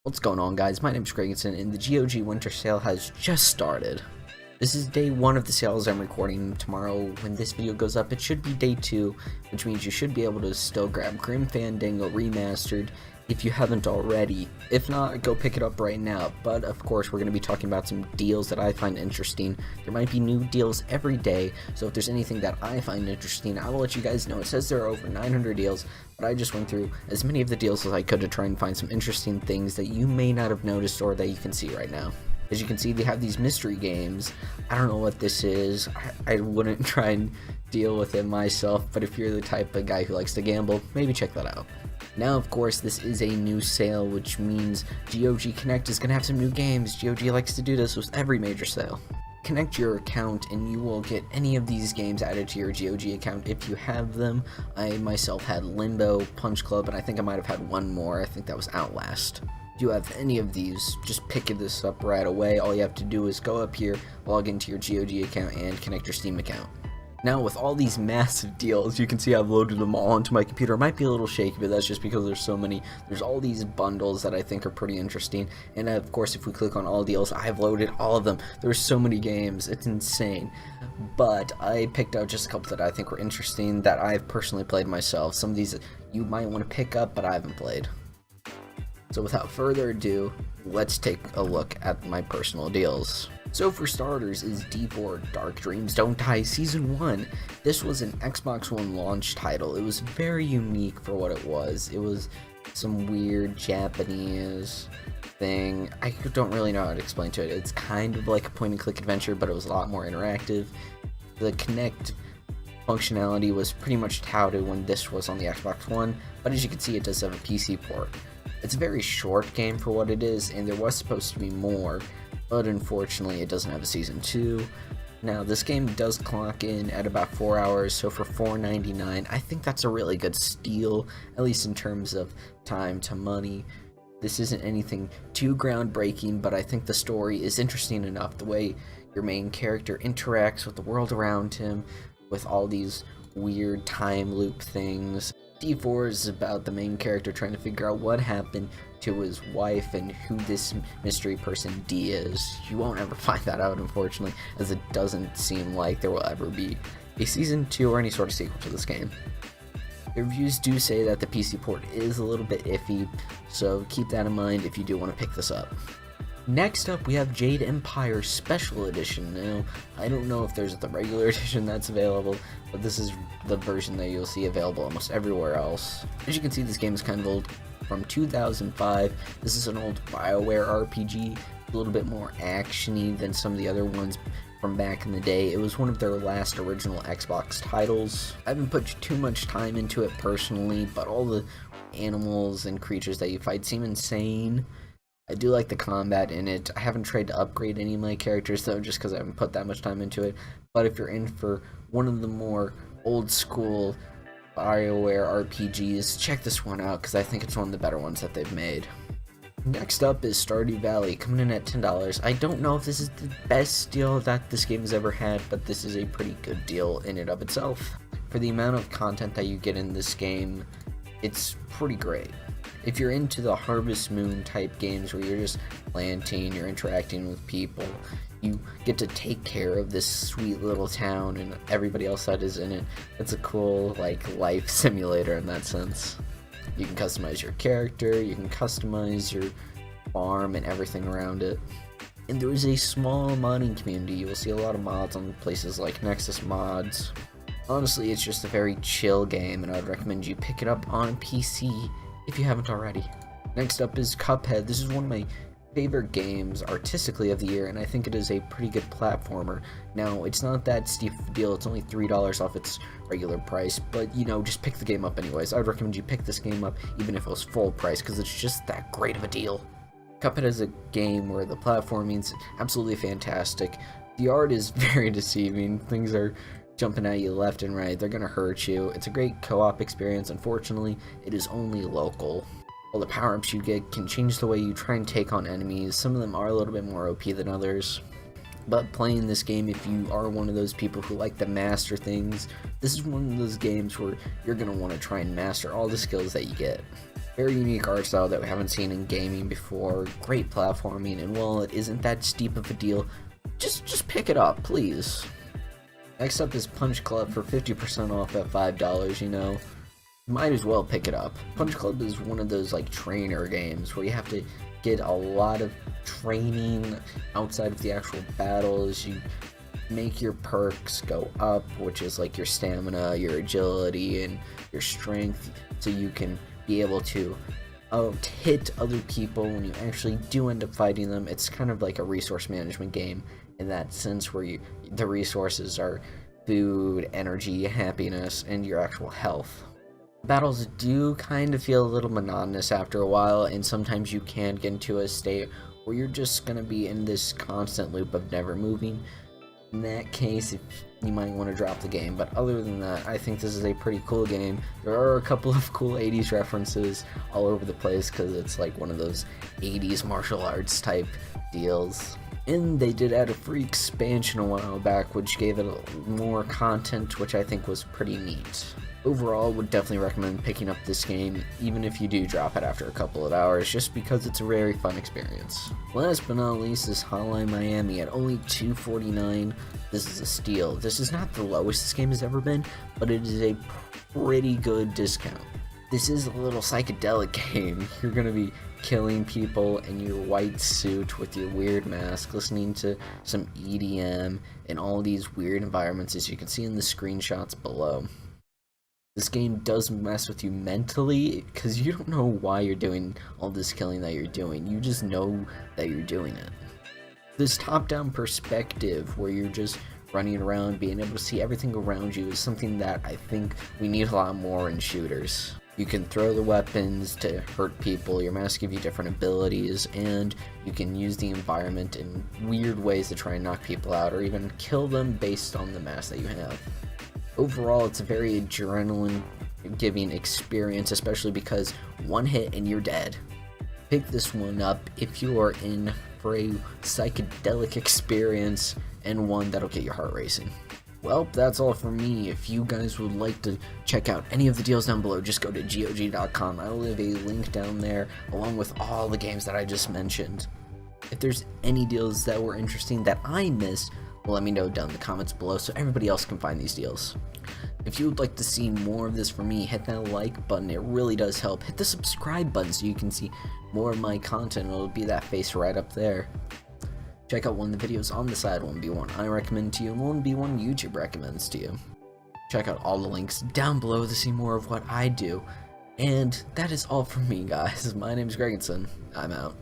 What's going on, guys? My name is Gregandcin, and the GOG winter sale has just started. This is day 1 of the sale as I'm recording. Tomorrow, when this video goes up, it should be day 2, which means you should be able to still grab Grim Fandango Remastered if you haven't already. If not, go pick it up right now. But of course, we're going to be talking about some deals that I find interesting. There might be new deals every day, so if there's anything that I find interesting, I will let you guys know. It says there are over 900 deals, but I just went through as many of the deals as I could to try and find some interesting things that you may not have noticed or that you can see right now. As you can see, they have these mystery games. I don't know what this is. I wouldn't try and deal with it myself, but if you're the type of guy who likes to gamble, maybe check that out. Now, of course, this is a new sale, which means GOG Connect is going to have some new games. GOG likes to do this with every major sale. Connect your account and you will get any of these games added to your GOG account if you have them. I myself had Limbo, Punch Club, and I think I might have had one more. I think that was Outlast. If you have any of these, just pick this up right away. All you have to do is go up here, log into your GOG account, and connect your Steam account. Now, with all these massive deals, you can see I've loaded them all onto my computer. It might be a little shaky, but that's just because there's so many. There's all these bundles that I think are pretty interesting. And of course, if we click on all deals, I've loaded all of them. There's so many games. It's insane. But I picked out just a couple that I think were interesting that I've personally played myself. Some of these you might want to pick up, but I haven't played. So without further ado, let's take a look at my personal deals. So for starters is D4 Dark Dreams Don't Die Season 1. This was an Xbox One launch title. It was very unique for what it was. It was some weird Japanese thing. I don't really know how to explain to it. It's kind of like a point and click adventure, but it was a lot more interactive. The Kinect functionality was pretty much touted when this was on the Xbox One, but as you can see, it does have a PC port. It's a very short game for what it is, and there was supposed to be more, but unfortunately it doesn't have a Season 2. Now, this game does clock in at about 4 hours, so for $4.99, I think that's a really good steal, at least in terms of time to money. This isn't anything too groundbreaking, but I think the story is interesting enough. The way your main character interacts with the world around him, with all these weird time loop things. D4 is about the main character trying to figure out what happened to his wife and who this mystery person D is. You won't ever find that out, unfortunately, as it doesn't seem like there will ever be a Season 2 or any sort of sequel to this game. The reviews do say that the PC port is a little bit iffy, so keep that in mind if you do want to pick this up. Next up, we have Jade Empire Special Edition. Now, I don't know if there's the regular edition that's available, but this is the version that you'll see available almost everywhere else. As you can see, this game is kind of old, from 2005. This is an old BioWare RPG, a little bit more action-y than some of the other ones from back in the day. It was one of their last original Xbox titles. I haven't put too much time into it personally, but all the animals and creatures that you fight seem insane. I do like the combat in it. I haven't tried to upgrade any of my characters though, just because I haven't put that much time into it. But if you're in for one of the more old school BioWare RPGs, check this one out because I think it's one of the better ones that they've made. Next up is Starlight Valley, coming in at $10. I don't know if this is the best deal that this game has ever had, but this is a pretty good deal in and of itself. For the amount of content that you get in this game, it's pretty great. If you're into the Harvest Moon type games where you're just planting, you're interacting with people, you get to take care of this sweet little town and everybody else that is in it. It's a cool, life simulator in that sense. You can customize your character, you can customize your farm and everything around it. And there is a small modding community. You will see a lot of mods on places like Nexus Mods. Honestly, it's just a very chill game, and I'd recommend you pick it up on PC if you haven't already. Next up is Cuphead. This is one of my favorite games artistically of the year, and I think it is a pretty good platformer. Now, it's not that steep of a deal. It's only $3 off its regular price, but just pick the game up anyways. I would recommend you pick this game up even if it was full price, because it's just that great of a deal. Cuphead is a game where the platforming is absolutely fantastic. The art is very deceiving. Things are jumping at you left and right. They're gonna hurt you. It's a great co-op experience. Unfortunately, it is only local. All the power-ups you get can change the way you try and take on enemies. Some of them are a little bit more OP than others. But playing this game, if you are one of those people who like to master things, this is one of those games where you're going to want to try and master all the skills that you get. Very unique art style that we haven't seen in gaming before, great platforming, and while it isn't that steep of a deal, just pick it up, please. Next up is Punch Club for 50% off at $5, you know. Might as well pick it up. Punch Club is one of those like trainer games where you have to get a lot of training outside of the actual battles. You make your perks go up, which is like your stamina, your agility, and your strength, so you can be able to hit other people when you actually do end up fighting them. It's kind of like a resource management game in that sense, where the resources are food, energy, happiness, and your actual health. Battles do kind of feel a little monotonous after a while, and sometimes you can get into a state where you're just going to be in this constant loop of never moving. In that case, you might want to drop the game, but other than that, I think this is a pretty cool game. There are a couple of cool 80s references all over the place because it's like one of those 80s martial arts type deals. And they did add a free expansion a while back, which gave it more content, which I think was pretty neat. Overall, would definitely recommend picking up this game, even if you do drop it after a couple of hours, just because it's a very fun experience. Last but not least is Hotline Miami at only $2.49. This is a steal. This is not the lowest this game has ever been, but it is a pretty good discount. This is a little psychedelic game. You're going to be killing people in your white suit with your weird mask, listening to some EDM in all these weird environments, as you can see in the screenshots below. This game does mess with you mentally, because you don't know why you're doing all this killing that you're doing. You just know that you're doing it. This top-down perspective, where you're just running around, being able to see everything around you, is something that I think we need a lot more in shooters. You can throw the weapons to hurt people, your mask gives you different abilities, and you can use the environment in weird ways to try and knock people out, or even kill them based on the mask that you have. Overall, it's a very adrenaline-giving experience, especially because one hit and you're dead. Pick this one up if you are in for a psychedelic experience and one that'll get your heart racing. Well, that's all for me. If you guys would like to check out any of the deals down below, just go to GOG.com. I will leave a link down there along with all the games that I just mentioned. If there's any deals that were interesting that I missed, well, let me know down in the comments below so everybody else can find these deals. If you would like to see more of this from me, hit that like button. It really does help. Hit the subscribe button so you can see more of my content. It'll be that face right up there. Check out one of the videos on the side. One will be one I recommend to you, and one will be one YouTube recommends to you. Check out all the links down below to see more of what I do. And that is all from me, guys. My name is gregandcin. I'm out.